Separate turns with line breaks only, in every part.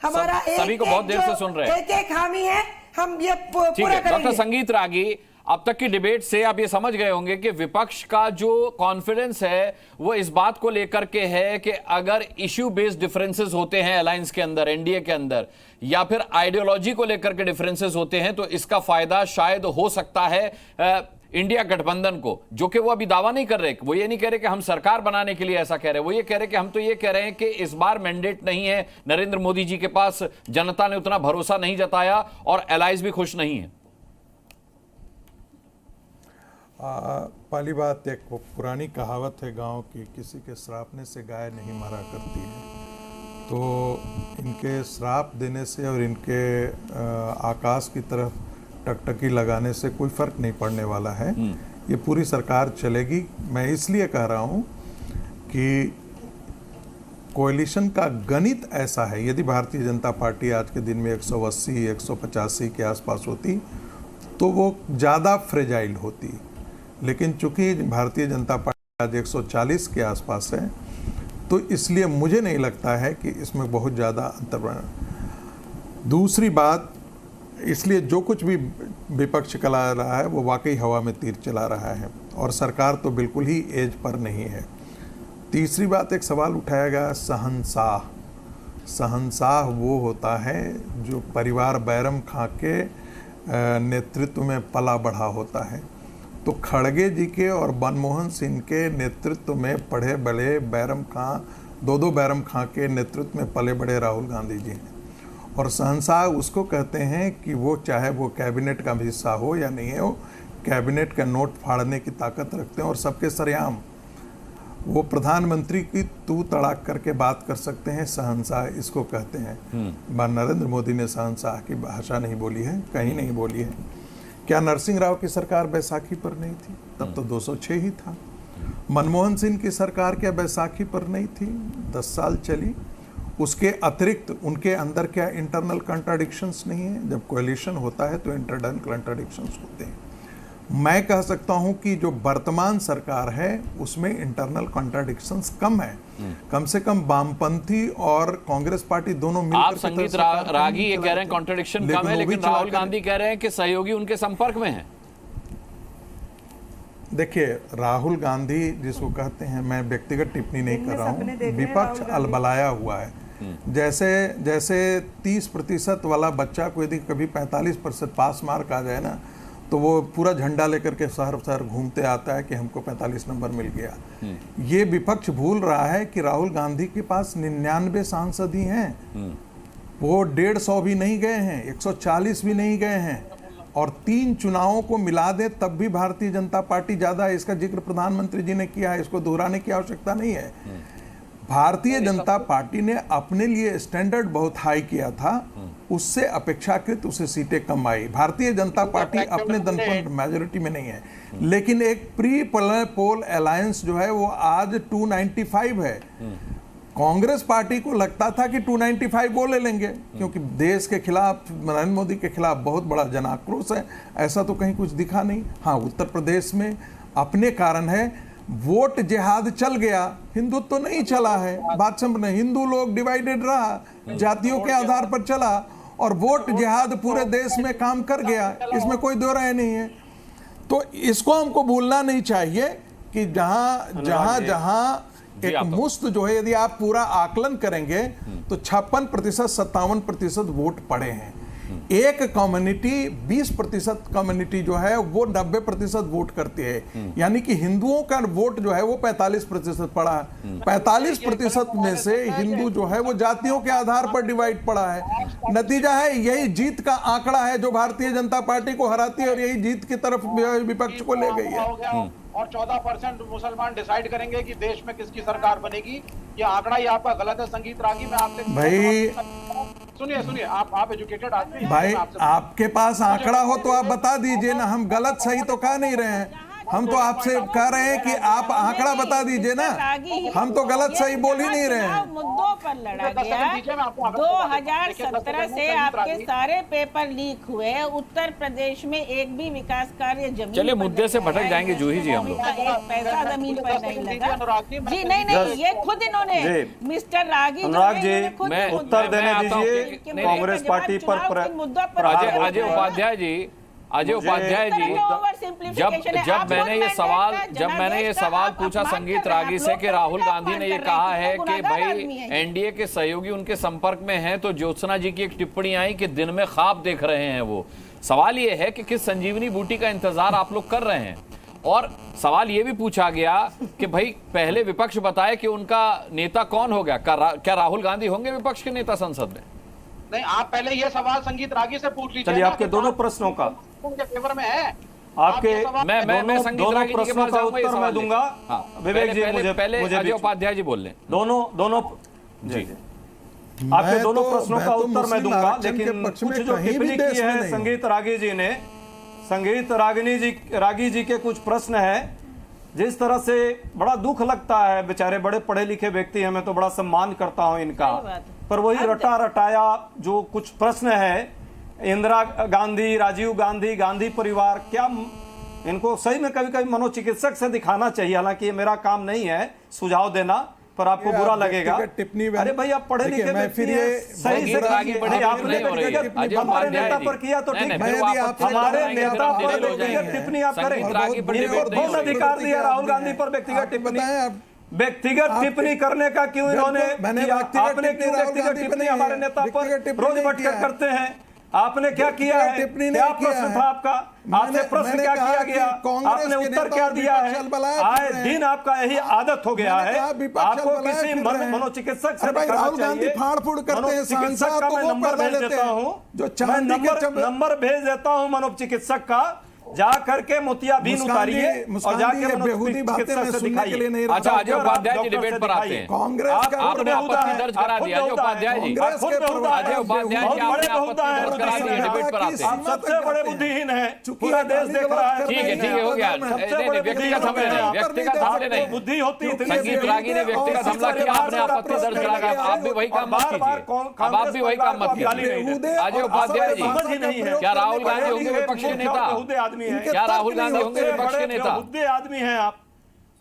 हमारा
सभी को बहुत देर से सुन रहे हैं।
एक हामी है, हम ये पूरा करेंगे।
डॉक्टर संगीत रागी, अब तक की डिबेट से आप ये समझ गए होंगे कि विपक्ष का जो कॉन्फिडेंस है वो इस बात को लेकर के है कि अगर इश्यू बेस्ड डिफरेंसेस होते हैं अलायंस के अंदर, एनडीए के अंदर, या फिर आइडियोलॉजी को लेकर के डिफरेंसेस होते हैं, तो इसका फायदा शायद हो सकता है इंडिया गठबंधन को, जो कि वो अभी दावा नहीं कर रहे। वो ये नहीं कह रहे कि हम सरकार बनाने के लिए ऐसा कह रहे हैं, वो ये कह रहे कि हम तो ये कह रहे हैं कि इस बार मैंडेट नहीं है नरेंद्र मोदी जी के पास, जनता ने उतना भरोसा नहीं जताया और एलाइज भी खुश नहीं है।
पहली बात, एक पुरानी कहावत है गांव की, किसी के श्रापने से गाय नहीं मरा करती है। तो इनके श्राप देने से और इनके आकाश की तरफ टकटकी लगाने से कोई फर्क नहीं पड़ने वाला है। ये पूरी सरकार चलेगी। मैं इसलिए कह रहा हूं कि कोएलिशन का गणित ऐसा है, यदि भारतीय जनता पार्टी आज के दिन में 180 185 के आसपास होती तो वो ज़्यादा फ्रेजाइल होती, लेकिन चूंकि भारतीय जनता पार्टी आज 140 के आसपास है, तो इसलिए मुझे नहीं लगता है कि इसमें बहुत ज़्यादा अंतर। दूसरी बात, इसलिए जो कुछ भी विपक्ष चला रहा है वो वाकई हवा में तीर चला रहा है और सरकार तो बिल्कुल ही एज पर नहीं है। तीसरी बात, एक सवाल उठाया गया शहंशाह। शहंशाह वो होता है जो परिवार बैरम खां के नेतृत्व में पला बढ़ा होता है। तो खड़गे जी के और मनमोहन सिंह के नेतृत्व में पढ़े बड़े बैरम खां, दो बैरम खां के नेतृत्व में पले बड़े राहुल गांधी जी हैं। और शहंशाह उसको कहते हैं कि वो चाहे वो कैबिनेट का हिस्सा हो या नहीं हो, कैबिनेट का नोट फाड़ने की ताकत रखते हैं और सबके सरेआम वो प्रधानमंत्री की तू तड़ाक करके बात कर सकते हैं। शहंशाह इसको कहते हैं। नरेंद्र मोदी ने शहंशाह की भाषा नहीं बोली है, कहीं नहीं बोली है। क्या नरसिंह राव की सरकार बैसाखी पर नहीं थी? तब तो 206 ही था। मनमोहन सिंह की सरकार क्या बैसाखी पर नहीं थी? 10 साल चली। उसके अतिरिक्त उनके अंदर क्या इंटरनल कंट्राडिक्शंस नहीं है? जब कोएलिशन होता है तो इंटरनल कंट्राडिक्शंस होते हैं। मैं कह सकता हूं कि जो वर्तमान सरकार है उसमें इंटरनल कंट्राडिक्शंस कम है। कम से कम वामपंथी और कांग्रेस पार्टी दोनों मिलकर,
आप संगीत रागी ये कह रहे हैं कंट्राडिक्शन कम है, लेकिन राहुल गांधी कह रहे हैं कि सहयोगी उनके संपर्क में है।
देखिए, राहुल गांधी जिसको कहते हैं, मैं व्यक्तिगत टिप्पणी नहीं कर रहा हूं, विपक्ष अलबलाया हुआ है। जैसे 30% वाला बच्चा को यदि कभी 45% पास मार्क आ जाए ना, तो वो पूरा झंडा लेकर के शहर घूमते आता है कि हमको 45 नंबर मिल गया। ये विपक्ष भूल रहा है कि राहुल गांधी के पास 99 सांसद ही हैं। वो 150 भी नहीं गए हैं, 140 भी नहीं गए हैं, और 3 चुनावों को मिला दे तब भी भारतीय जनता पार्टी ज्यादा है। इसका जिक्र प्रधानमंत्री जी ने किया है, इसको दोहराने की आवश्यकता नहीं है। भारतीय जनता पार्टी ने अपने लिए स्टैंडर्ड बहुत हाई किया था, उससे अपेक्षाकृत उसे सीटें कम आई। भारतीय जनता पार्टी अपने दम पर मेजोरिटी में नहीं है, लेकिन एक प्री पोल अलायंस जो है वो आज 295 है। कांग्रेस पार्टी को लगता था कि 295 वो ले लेंगे, क्योंकि देश के खिलाफ, नरेंद्र मोदी के खिलाफ बहुत बड़ा जन आक्रोश है। ऐसा तो कहीं कुछ दिखा नहीं। हाँ, उत्तर प्रदेश में अपने कारण है, वोट जिहाद चल गया, हिंदुत्व तो नहीं चला है। बात समझ, हिंदू लोग डिवाइडेड रहा, जातियों के आधार पर चला, और वोट जिहाद पूरे देश में काम कर गया, इसमें कोई दो राय नहीं है। तो इसको हमको भूलना नहीं चाहिए कि जहां एक मुश्त जो है, यदि आप पूरा आकलन करेंगे तो 56% 57% वोट पड़े हैं। एक कम्युनिटी 20% कम्युनिटी जो है वो 90% वोट करती है, यानी कि हिंदुओं का वोट जो है वो 45% पड़ा है। 45% में से हिंदू जो है वो जातियों के आधार पर डिवाइड पड़ा है। नतीजा है, यही जीत का आंकड़ा है जो भारतीय जनता पार्टी को हराती है और यही जीत की तरफ विपक्ष को ले गई है।
और 14% मुसलमान डिसाइड करेंगे कि देश में किसकी सरकार बनेगी। ये आंकड़ा ही आपका गलत है। संगीत रागी में आपसे
भाई
सुनिए, आप एजुकेटेड आदमी
भाई, आपके पास आंकड़ा हो तो आप बता दीजिए ना, हम गलत सही तो कह नहीं रहे हैं। हम तो आपसे कह रहे हैं कि आप आंकड़ा बता दीजिए ना, हम तो गलत सही बोल ही नहीं रहे हैं।
मुद्दों पर लड़ा गया। 2017 से आपके सारे पेपर लीक हुए, उत्तर प्रदेश में एक भी विकास कार्य जमीन
चलिए
पर
मुद्दे से
नहीं
भटक
आया।
जाएंगे जूही जी हम लोग।
एक पैसा जमीन पर नहीं लगा जी। नहीं, ये खुद इन्होंने मिस्टर रागी
अनुराग जी,
मैं
उत्तर देने
आता हूं
दीजिए।
कि-
कांग्रेस पार्टी पर
अजय उपाध्याय जी, जब मैंने ये सवाल पूछा संगीत रागी से कि राहुल गांधी ने ये कहा है कि भाई एनडीए के सहयोगी उनके संपर्क में हैं, तो ज्योत्सना जी की एक टिप्पणी आई कि दिन में ख्वाब देख रहे हैं वो। सवाल ये है कि किस संजीवनी बूटी का इंतजार आप लोग कर रहे हैं, और सवाल ये भी पूछा गया कि भाई पहले विपक्ष बताए कि उनका नेता कौन हो गया। क्या राहुल गांधी होंगे विपक्ष के नेता संसद में?
नहीं, आप पहले ये सवाल संगीत रागी से पूछ लीजिए।
चलिए आपके दोनों प्रश्नों का
उनके फेवर में है
आपके
मैं संगीत
दोनों
रागी जी के
प्रश्नों
पास
का
जाऊंगा, ये
उत्तर मैं
सवाल
दूंगा।
हाँ,
विवेक जी
पहले
मुझे
अजय उपाध्याय जी बोल लें।
दोनों जी आपके दोनों प्रश्नों का उत्तर मैं दूंगा, लेकिन कुछ जो टिप्पणी की है संगीत रागी जी ने, संगीत रागी जी के कुछ प्रश्न है, जिस तरह से बड़ा दुख लगता है। बेचारे बड़े पढ़े लिखे व्यक्ति हैं, मैं तो बड़ा सम्मान करता हूं इनका, पर वही रटा रटाया जो कुछ प्रश्न है, इंदिरा गांधी, राजीव गांधी, गांधी परिवार, क्या इनको सही में कभी कभी मनोचिकित्सक से दिखाना चाहिए। हालांकि ये मेरा काम नहीं है सुझाव देना, पर आपको बुरा लगेगा। अरे भाई आप पढ़े लिखे व्यक्ति हैं, सही से आपने हमारे नेता पर किया तो ठीक, हमारे नेता पर व्यक्तिगत टिप्पणी आप करें, कौन अधिकार दिया राहुल गांधी पर व्यक्तिगत टिप्पणी? व्यक्तिगत टिप्पणी करने का क्यों इन्होंने, आपने क्यों व्यक्तिगत टिप्पणी हमारे नेता पर रोज बैठकर करते हैं? आपने क्या किया है? क्या प्रश्न था आपका? आपसे प्रश्न क्या किया गया? आपने उत्तर क्या दिया है? आए दिन आपका यही आदत हो गया है। आपको किसी मनोचिकित्सक से दिखाना चाहिए। मनोचिकित्सक का मैं नंबर भेज देता हूँ, मैं नंबर भेज देता हूँ मनोचिकित्सक का, जा करके मोतियाबिंद उतारिए और जाके मनोचिकित्सक से दिखाइए।
अच्छा, अजय उपाध्याय जी डिबेट पर आते हैं।
कांग्रेस
आपने आपत्ति दर्ज करा दिया अजय उपाध्याय जी, अजय उपाध्याय जी आपने आपत्ति दर्ज करा दी, डिबेट पर आते हैं।
सबसे बड़े बुद्धिहीन है, पूरा देश देख रहा है।
ठीक है हो गया। व्यक्तिगत हमले नहीं, व्यक्तिगत हमले नहीं,
बुद्धि होती।
संगीत रागी ने व्यक्तिगत हमला किया, आपने आपत्ति दर्ज करा दिया। आप भी वही काम मत कीजिए, अब आप भी वही काम मत कीजिए। अजय उपाध्याय जी, क्या राहुल गांधी होंगे विपक्ष के नेता? क्या राहुल गांधी होंगे विपक्ष के नेता?
बेहुदे आदमी हैं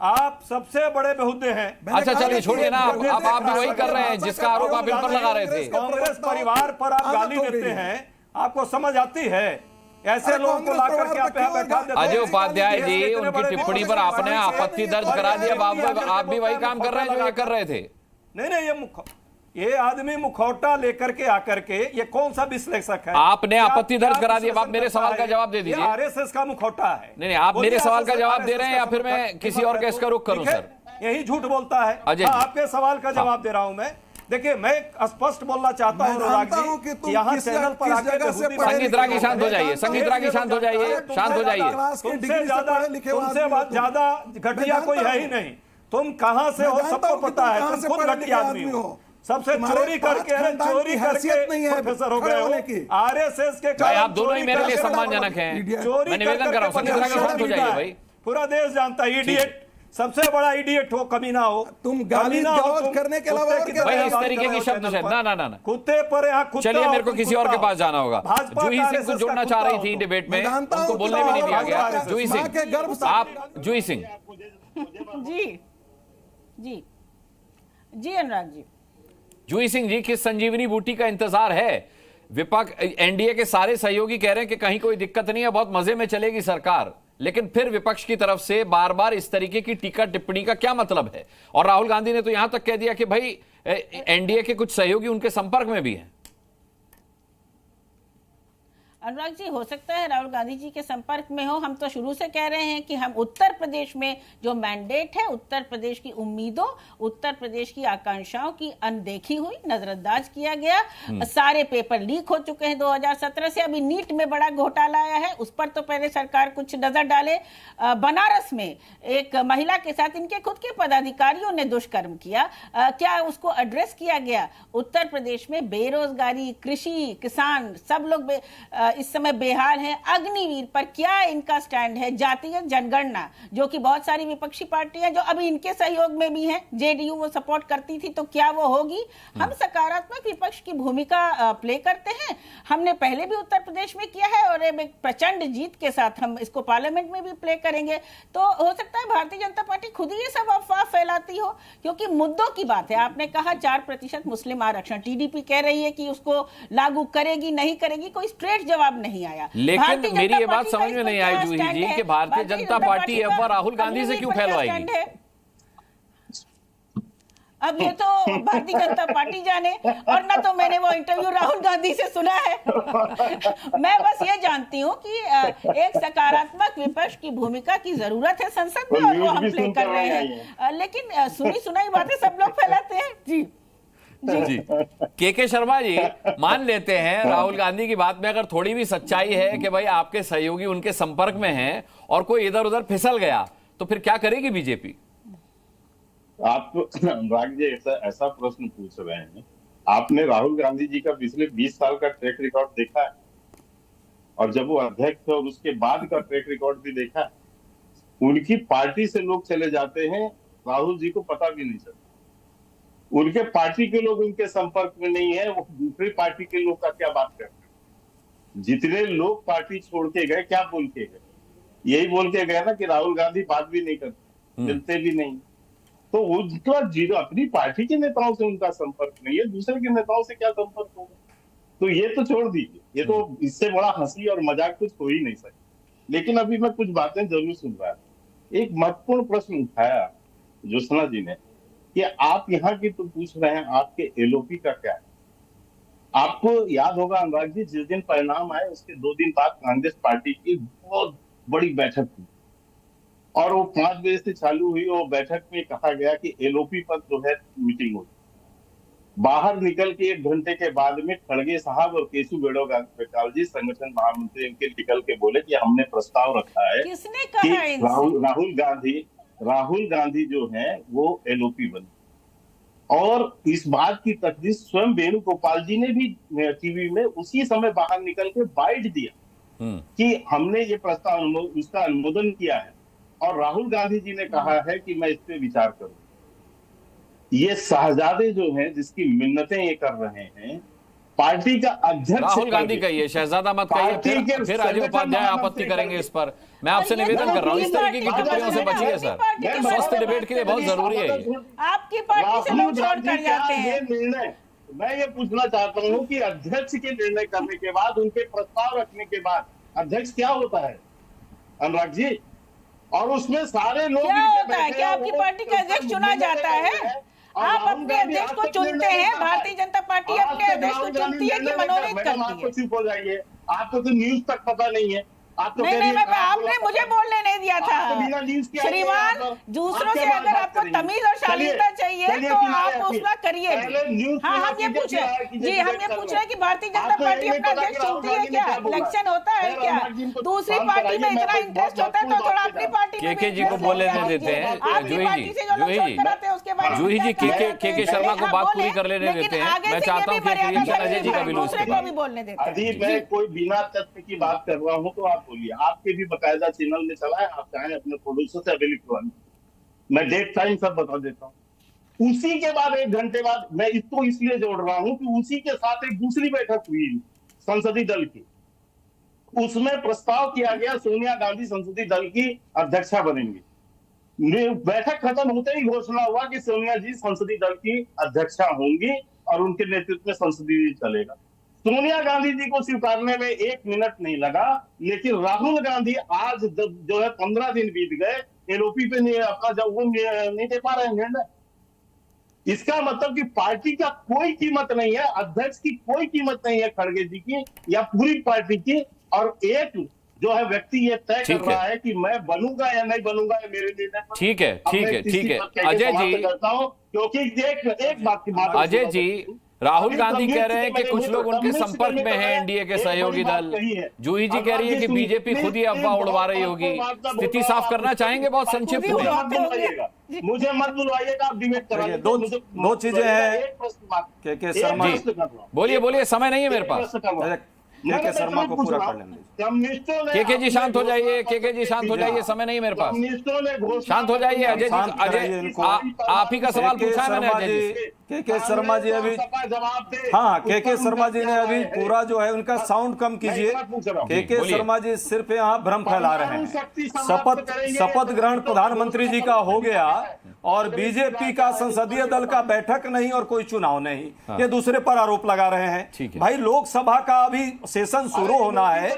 आप सबसे बड़े बेहुदे हैं।
अच्छा चलिए छोड़िए ना, अब आप भी वही कर रहे हैं जिसका आरोप आप इन पर लगा रहे थे।
कांग्रेस परिवार पर आप गाली देते हैं, आपको समझ आती है? ऐसे लोगों को लाकर के आप बैठा देते हैं।
अजय उपाध्याय जी, उनकी टिप्पणी पर आपने आपत्ति दर्ज करा दिया, आप भी वही काम कर रहे हैं जो ये कर रहे थे।
नहीं, ये आदमी मुखौटा लेकर के आकर के, ये कौन सा विश्लेषक है?
आपने आपत्ति दर्ज करा दिया, आप मेरे सवाल का जवाब दे दीजिए।
आरएसएस का मुखौटा है।
नहीं, आप मेरे सवाल का जवाब दे रहे हैं या फिर मैं किसी और केस का रुख करूं? सर
यही झूठ बोलता है।
अजय,
आपके सवाल का जवाब दे रहा हूं मैं। देखिए, मैं स्पष्ट बोलना चाहता हूं अनुराग जी कि यहाँ चैनल पर आकर
संगीत रागी शांत हो जाइए, संगीत रागी शांत हो जाइए, शांत हो जाइए।
तुमसे ज्यादा घटिया कोई है ही नहीं। तुम कहां से हो सबको पता है, तुम खुद घटिया आदमी हो। सबसे चोरी करके प्रोफेसर हो गए हो। आरएसएस के
आप दोनों ही मेरे लिए सम्मानजनक हैं।
चोरी
मैं निवेदन कर रहा हूं, संगीत रागी शांत हो जाइए भाई।
पूरा देश जानता है इडियट, सबसे बड़ा इडियट हो, कमीना हो
तुम, गाली गलौज करने के अलावा
भाई इस तरीके की शब्द से ना
कुत्ते पर यहाँ कुत्ता।
चलिए मेरे को किसी और के पास जाना होगा। जूही सिंह को जोड़ना चाह रही थी डिबेट में, उनको बोलने भी नहीं दिया गया। जूही सिंह, आप जूही सिंह
जी अनुराग जी,
जूही सिंह जी, किस संजीवनी बूटी का इंतजार है? विपक्ष एनडीए के सारे सहयोगी कह रहे हैं कि कहीं कोई दिक्कत नहीं है, बहुत मजे में चलेगी सरकार, लेकिन फिर विपक्ष की तरफ से बार बार इस तरीके की टीका टिप्पणी का क्या मतलब है? और राहुल गांधी ने तो यहां तक कह दिया कि भाई एनडीए के कुछ सहयोगी उनके संपर्क में भी हैं।
अनुराग जी, हो सकता है राहुल गांधी जी के संपर्क में हो। हम तो शुरू से कह रहे हैं कि हम उत्तर प्रदेश में जो मैंडेट है, उत्तर प्रदेश की उम्मीदों, उत्तर प्रदेश की आकांक्षाओं की अनदेखी हुई, नजरअंदाज किया गया। सारे पेपर लीक हो चुके हैं 2017 से। अभी नीट में बड़ा घोटाला आया है, उस पर तो पहले सरकार कुछ नजर डाले। बनारस में एक महिला के साथ इनके खुद के पदाधिकारियों ने दुष्कर्म किया, क्या उसको एड्रेस किया गया? उत्तर प्रदेश में बेरोजगारी, कृषि, किसान सब लोग इस समय बेहाल हैं। अग्निवीर पर क्या इनका स्टैंड है? जातीय जनगणना, जो कि बहुत सारी विपक्षी पार्टियां जो अभी इनके सहयोग में भी हैं, जेडीयू वो सपोर्ट करती थी, तो क्या वो होगी? हम सकारात्मक विपक्ष की भूमिका प्ले करते हैं। हमने पहले भी उत्तर प्रदेश में किया है और एक प्रचंड जीत के साथ हम इसको पार्लियामेंट में भी प्ले करेंगे। तो हो सकता है भारतीय जनता पार्टी खुद ही ये सब अफवाह फैलाती हो, क्योंकि मुद्दों की बात है। आपने कहा 4% मुस्लिम आरक्षण, टीडीपी कह रही है कि उसको लागू करेगी नहीं करेगी, कोई स्ट्रेट जवाब नहीं आया।
लेकिन मेरी ये बात समझ में नहीं आई जूही जी कि भारतीय जनता पार्टी अफवाह राहुल गांधी से क्यों फैलवाएगी?
अब ये तो भारतीय जनता पार्टी जाने, और ना तो मैंने वो इंटरव्यू राहुल गांधी से सुना है। मैं बस ये जानती हूँ कि एक सकारात्मक विपक्ष की भूमिका की जरूरत है संसद में, और वो हम प्ले कर रहे हैं। लेकिन सुनी सुनाई बातें सब लोग फैलाते हैं। जी
जी के शर्मा जी, मान लेते हैं राहुल गांधी की बात में अगर थोड़ी भी सच्चाई है कि भाई आपके सहयोगी उनके संपर्क में हैं और कोई इधर उधर फिसल गया, तो फिर क्या करेगी बीजेपी?
आप अनुराग जी ऐसा प्रश्न पूछ रहे हैं। आपने राहुल गांधी जी का पिछले 20 साल का ट्रैक रिकॉर्ड देखा है, और जब वो अध्यक्ष थे और उसके बाद का ट्रैक रिकॉर्ड भी देखा है। उनकी पार्टी से लोग चले जाते हैं, राहुल जी को पता भी नहीं चलता। उनके पार्टी के लोग उनके संपर्क में नहीं है, वो दूसरी पार्टी के लोग का क्या बात करते हैं। जितने लोग पार्टी छोड़ के गए, क्या बोल के गए? यही बोल के गए ना कि राहुल गांधी बात भी नहीं करते, मिलते भी नहीं। तो उनका जीरो अपनी पार्टी के नेताओं से उनका संपर्क नहीं है, दूसरे के नेताओं से क्या संपर्क होगा? तो ये तो छोड़ दीजिए, ये तो इससे बड़ा हंसी और मजाक कुछ हो ही नहीं सकता। लेकिन अभी मैं कुछ बातें जरूर सुन रहा था। एक महत्वपूर्ण प्रश्न उठाया ज्योत्सना जी ने कि आप यहाँ की तो पूछ रहे हैं, आपके एलओपी का क्या है? आपको याद होगा अनुराग जी, जिस दिन परिणाम आए उसके 2 दिन बाद कांग्रेस पार्टी की बहुत बड़ी बैठक हुई, और वो 5 बजे से चालू हुई। वो बैठक में कहा गया कि एलओपी पर जो है मीटिंग होगी। बाहर निकल के 1 घंटे के बाद में खड़गे साहब और केशु वेणुगोपाल जी, संगठन महामंत्री, इनके निकल के बोले कि हमने प्रस्ताव रखा है
किसने
कि
कहा इनसे?
राहुल गांधी जो है वो एलओपी बने। और इस बात की तस्दीक स्वयं वेणुगोपाल जी ने भी टीवी में उसी समय बाहर निकल के बाइट दिया कि हमने ये प्रस्ताव उसका अनुमोदन किया है, और राहुल गांधी जी ने कहा है कि मैं इस पे विचार करूं। ये शहजादे जो हैं, जिसकी मिन्नतें ये कर रहे हैं, पार्टी का अध्यक्ष
राहुल गांधी कहिए, शहजादा मत कहिए, फिर अजय उपाध्याय आपत्ति करेंगे इस पर। मैं आपसे निवेदन कर रहा हूं, इस तरीके की टिप्पणियों से बचिए सर, स्वस्थ डिबेट के लिए बहुत जरूरी है ये।
आपकी पार्टी से लोग छोड़ कर जाते हैं।
निर्णय मैं ये पूछना चाहता हूँ कि अध्यक्ष के निर्णय करने के बाद, उनके प्रस्ताव रखने के बाद अध्यक्ष क्या होता है अनुराग जी? और उसमें सारे लोग
क्या होता है? क्या आपकी पार्टी का अध्यक्ष चुना जाता है? आप अपने अध्यक्ष को चुनते हैं? भारतीय जनता पार्टी अपने अध्यक्ष को चुनती है कि मनोनीत करती है?
चुप हो जाइए, आपको तो न्यूज तक पता नहीं है।
नहीं, आपने मुझे बोलने नहीं दिया था। श्रीमान, दूसरों से अगर आपको तमीज और शालीनता चाहिए तो आप उसका करिए। हाँ, हम ये पूछ रहे हैं कि भारतीय जनता पार्टी अपना अध्यक्ष चुनती है क्या? इलेक्शन होता है क्या? दूसरी पार्टी में इतना इंटरेस्ट होता है तो थोड़ा अपनी पार्टी
के जी को बोलने देते हैं। जूही जी के शर्मा को बात पूरी कर लेने देते हैं। मैं चाहता हूँ कि अजय जी का भी
बोलने देते हैं।
अभी मैं कोई बिना तथ्य की बात कर रहा हूँ तो आप बोलिए। आपके भी बकायदा चैनल में चला है, आप चाहें अपने प्रोड्यूसर से अभी लिखवा, मैं डेट टाइम सब बता देता हूँ। उसी के बाद 1 घंटे बाद, मैं इसको इसलिए जोड़ रहा हूँ कि उसी के साथ एक दूसरी बैठक हुई संसदीय दल की। उसमें प्रस्ताव किया गया सोनिया गांधी संसदीय दल की अध्यक्षा बनेंगी। बैठक खत्म होते ही घोषणा हुआ कि सोनिया जी संसदीय दल की अध्यक्षा होंगी और उनके नेतृत्व में संसदीय चलेगा। सोनिया गांधी जी को स्वीकारने में 1 मिनट नहीं लगा, लेकिन राहुल गांधी आज जो है 15 दिन बीत गए, एलओपी पे अपना जब वो नहीं दे पा रहे हैं निर्णय। इसका मतलब कि पार्टी का कोई कीमत नहीं है, अध्यक्ष की कोई कीमत नहीं है खड़गे जी की या पूरी पार्टी की। और एक जो है व्यक्ति ये तय कर रहा है कि मैं बनूंगा या नहीं बनूंगा, ये मेरे निर्णय पर।
ठीक है अजय जी,
करता हूँ क्योंकि एक बात की बात
अजय जी, राहुल गांधी कह रहे हैं कि कुछ लोग उनके संपर्क में हैं एनडीए के सहयोगी दल। जूही जी कह रही है कि बीजेपी खुद ही अफवाह उड़वा रही होगी। स्थिति साफ करना चाहेंगे बहुत संक्षिप्त में?
मुझे मत बुलवाइएगा, आप डिबेट कराइए।
दो चीजें हैं के शर्मा।
बोलिए, समय नहीं है मेरे पास।
के शर्मा को पूरा कर लेने दीजिए।
कम्युनिस्टों ने
केके जी शांत हो जाइए, केके जी शांत हो जाइए, समय नहीं मेरे पास।
कम्युनिस्टों ने घोषणा
शांत हो जाइए अजय
शांत
जी,
कराइए
अजय
इनको।
आप ही का सवाल पूछा है मैंने अजय जी।
के शर्मा जी अभी
जवाब दे।
हाँ के शर्मा जी ने अभी पूरा जो है उनका साउंड कम कीजिए। के शर्मा जी सिर्फ यहाँ भ्रम फैला रहे हैं। शपथ ग्रहण प्रधानमंत्री जी का हो गया और बीजेपी का संसदीय दल का बैठक नहीं और कोई चुनाव नहीं, ये दूसरे पर आरोप लगा रहे हैं। भाई लोकसभा का अभी सेशन शुरू होना है,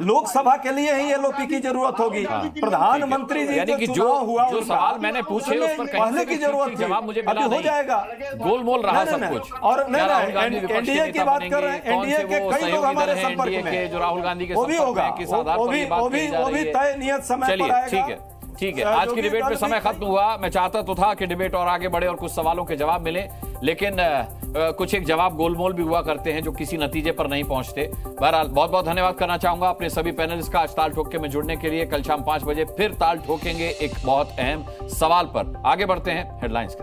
लोकसभा के लिए ही एलओपी की जरूरत होगी। प्रधानमंत्री जी
यानी
का
कि
चुनाव हुआ,
जो सवाल मैंने पूछे उस पर कहीं
पहले
से
की
भी
जरूरत
ठीक जवाब मुझे
अभी
मिला
हो
नहीं।
जाएगा।
गोलमोल रहा
नहीं,
सब
नहीं,
कुछ।
और
क्या राहुल गांधी विपक्ष के
एनडीए की
नेता
बात कर रहे
बनेंगे?
हैं,
कौन
एनडीए
से
के
वो
कई लोग
सहयोगी
हमारे
दल हैं
संपर्क
एनडीए
में
के जो राहुल गांधी के
वो भी
संपर्क
होगा,
में, किस आधार पर ये बात कही जा
वो
रही
भी
है?
तय नियत समय पर
चलिए
आएगा।
ठीक है आज की डिबेट में समय खत्म हुआ। मैं चाहता तो था कि डिबेट और आगे बढ़े और कुछ सवालों के जवाब मिले, लेकिन कुछ एक जवाब गोलमोल भी हुआ करते हैं जो किसी नतीजे पर नहीं पहुंचते। बहरहाल बहुत बहुत धन्यवाद करना चाहूंगा अपने सभी पैनलिस्ट का आज ताल ठोक के में जुड़ने के लिए। कल शाम 5 बजे फिर ताल ठोकेंगे एक बहुत अहम सवाल पर। आगे बढ़ते हैं हेडलाइंस के